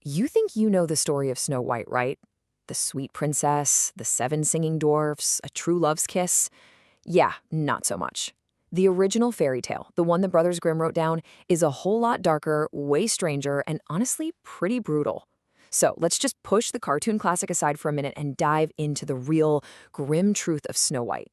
You think you know the story of Snow White, right? The sweet princess, the seven singing dwarfs, a true love's kiss? Yeah, not so much. The original fairy tale, the one the Brothers Grimm wrote down, is a whole lot darker, way stranger, and honestly pretty brutal. So let's just push the cartoon classic aside for a minute and dive into the real, grim truth of Snow White.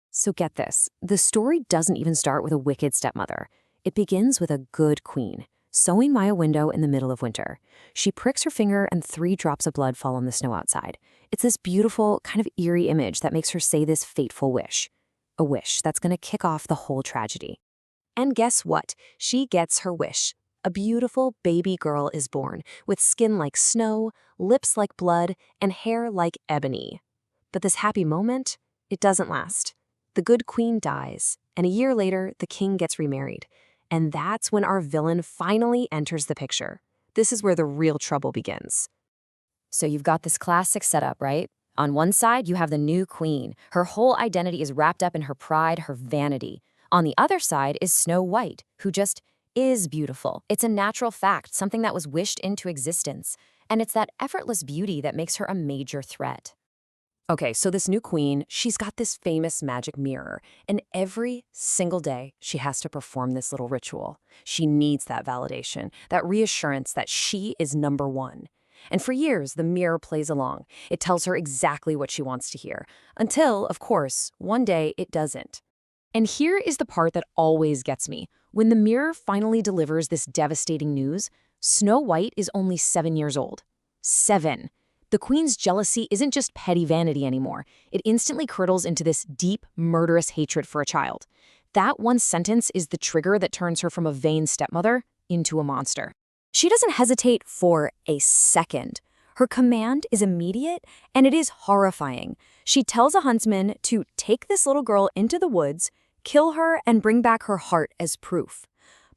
So get this, the story doesn't even start with a wicked stepmother. It begins with a good queen, sewing by a window in the middle of winter. She pricks her finger and 3 drops of blood fall on the snow outside. It's this beautiful, kind of eerie image that makes her say this fateful wish. A wish that's going to kick off the whole tragedy. And guess what? She gets her wish. A beautiful baby girl is born, with skin like snow, lips like blood, and hair like ebony. But this happy moment, it doesn't last. The good queen dies, and a year later, the king gets remarried. And that's when our villain finally enters the picture. This is where the real trouble begins. So you've got this classic setup, right? On one side, you have the new queen. Her whole identity is wrapped up in her pride, her vanity. On the other side is Snow White, who just is beautiful. It's a natural fact, something that was wished into existence. And it's that effortless beauty that makes her a major threat. Okay, so this new queen, she's got this famous magic mirror, and every single day she has to perform this little ritual. She needs that validation, that reassurance that she is number one. And for years, the mirror plays along. It tells her exactly what she wants to hear, until, of course, one day it doesn't. And here is the part that always gets me. When the mirror finally delivers this devastating news, Snow White is only 7 years old. 7. The queen's jealousy isn't just petty vanity anymore. It instantly curdles into this deep, murderous hatred for a child. That one sentence is the trigger that turns her from a vain stepmother into a monster. She doesn't hesitate for a second. Her command is immediate, and it is horrifying. She tells a huntsman to take this little girl into the woods, kill her, and bring back her heart as proof.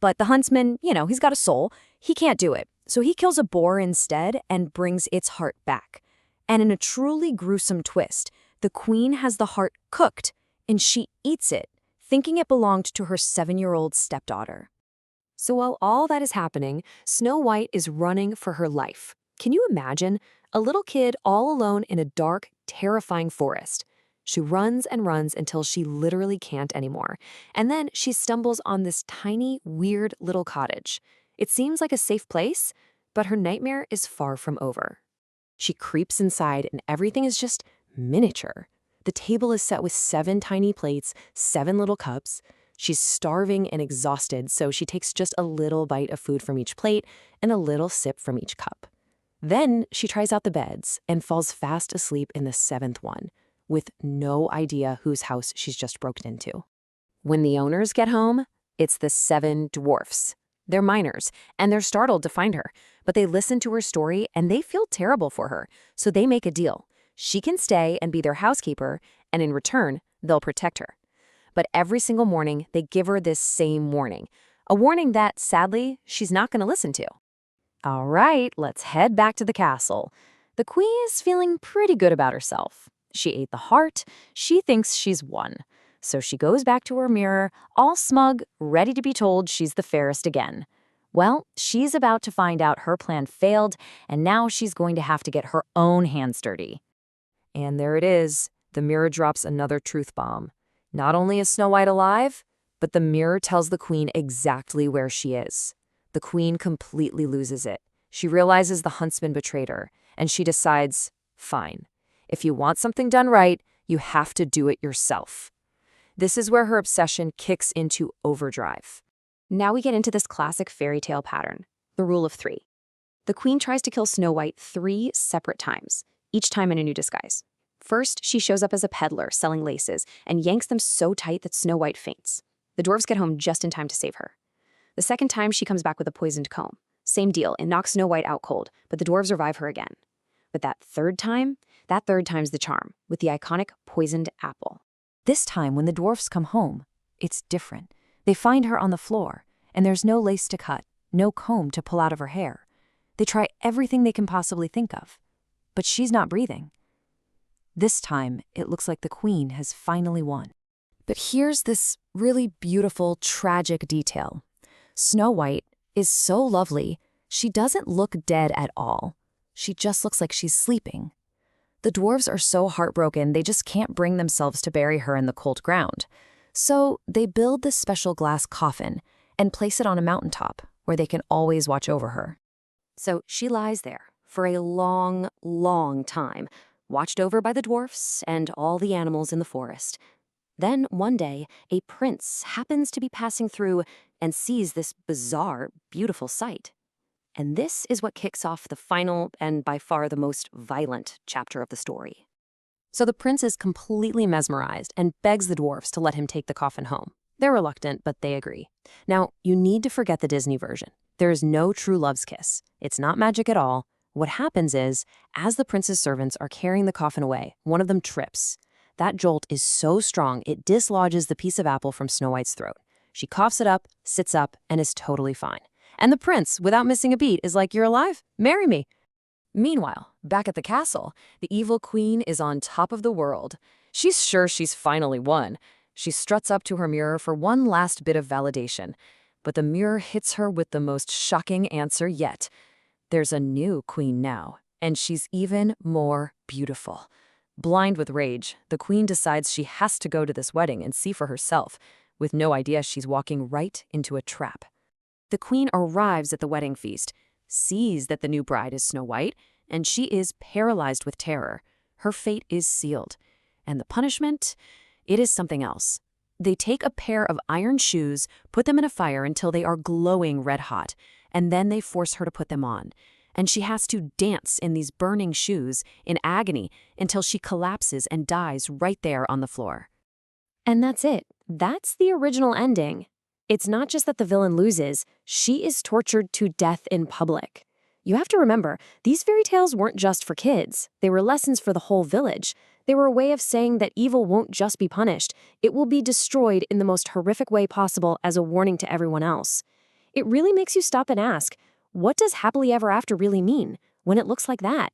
But the huntsman, he's got a soul. He can't do it. So he kills a boar instead and brings its heart back. And in a truly gruesome twist, the queen has the heart cooked, and she eats it, thinking it belonged to her 7-year-old stepdaughter. So while all that is happening, Snow White is running for her life. Can you imagine? A little kid all alone in a dark, terrifying forest. She runs and runs until she literally can't anymore. And then she stumbles on this tiny, weird little cottage. It seems like a safe place, but her nightmare is far from over. She creeps inside and everything is just miniature. The table is set with 7 tiny plates, 7 little cups. She's starving and exhausted, so she takes just a little bite of food from each plate and a little sip from each cup. Then she tries out the beds and falls fast asleep in the 7th one, with no idea whose house she's just broken into. When the owners get home, it's the 7 dwarfs. They're minors, and they're startled to find her, but they listen to her story and they feel terrible for her, so they make a deal. She can stay and be their housekeeper, and in return, they'll protect her. But every single morning, they give her this same warning, a warning that, sadly, she's not going to listen to. All right, let's head back to the castle. The queen is feeling pretty good about herself. She ate the heart. She thinks she's won. So she goes back to her mirror, all smug, ready to be told she's the fairest again. Well, she's about to find out her plan failed, and now she's going to have to get her own hands dirty. And there it is. The mirror drops another truth bomb. Not only is Snow White alive, but the mirror tells the queen exactly where she is. The queen completely loses it. She realizes the huntsman betrayed her, and she decides, fine. If you want something done right, you have to do it yourself. This is where her obsession kicks into overdrive. Now we get into this classic fairy tale pattern, the rule of 3. The queen tries to kill Snow White 3 separate times, each time in a new disguise. First, she shows up as a peddler selling laces and yanks them so tight that Snow White faints. The dwarves get home just in time to save her. The second time, she comes back with a poisoned comb. Same deal, it knocks Snow White out cold, but the dwarves revive her again. But that third time's the charm, with the iconic poisoned apple. This time, when the dwarfs come home, it's different. They find her on the floor, and there's no lace to cut, no comb to pull out of her hair. They try everything they can possibly think of, but she's not breathing. This time, it looks like the queen has finally won. But here's this really beautiful, tragic detail. Snow White is so lovely, She doesn't look dead at all. She just looks like she's sleeping. The dwarves are so heartbroken they just can't bring themselves to bury her in the cold ground. So they build this special glass coffin and place it on a mountaintop where they can always watch over her. So she lies there for a long, long time, watched over by the dwarfs and all the animals in the forest. Then one day, a prince happens to be passing through and sees this bizarre, beautiful sight. And this is what kicks off the final and by far the most violent chapter of the story. So the prince is completely mesmerized and begs the dwarfs to let him take the coffin home. They're reluctant, but they agree. Now, you need to forget the Disney version. There is no true love's kiss. It's not magic at all. What happens is, as the prince's servants are carrying the coffin away, one of them trips. That jolt is so strong it dislodges the piece of apple from Snow White's throat. She coughs it up, sits up, and is totally fine. And the prince, without missing a beat, is like, "You're alive? Marry me." Meanwhile, back at the castle, the evil queen is on top of the world. She's sure she's finally won. She struts up to her mirror for one last bit of validation. But the mirror hits her with the most shocking answer yet. There's a new queen now, and she's even more beautiful. Blind with rage, the queen decides she has to go to this wedding and see for herself, with no idea she's walking right into a trap. The queen arrives at the wedding feast, sees that the new bride is Snow White, and she is paralyzed with terror. Her fate is sealed. And the punishment? It is something else. They take a pair of iron shoes, put them in a fire until they are glowing red hot, and then they force her to put them on. And she has to dance in these burning shoes in agony until she collapses and dies right there on the floor. And that's it. That's the original ending. It's not just that the villain loses, she is tortured to death in public. You have to remember, these fairy tales weren't just for kids. They were lessons for the whole village. They were a way of saying that evil won't just be punished. It will be destroyed in the most horrific way possible as a warning to everyone else. It really makes you stop and ask, what does happily ever after really mean when it looks like that?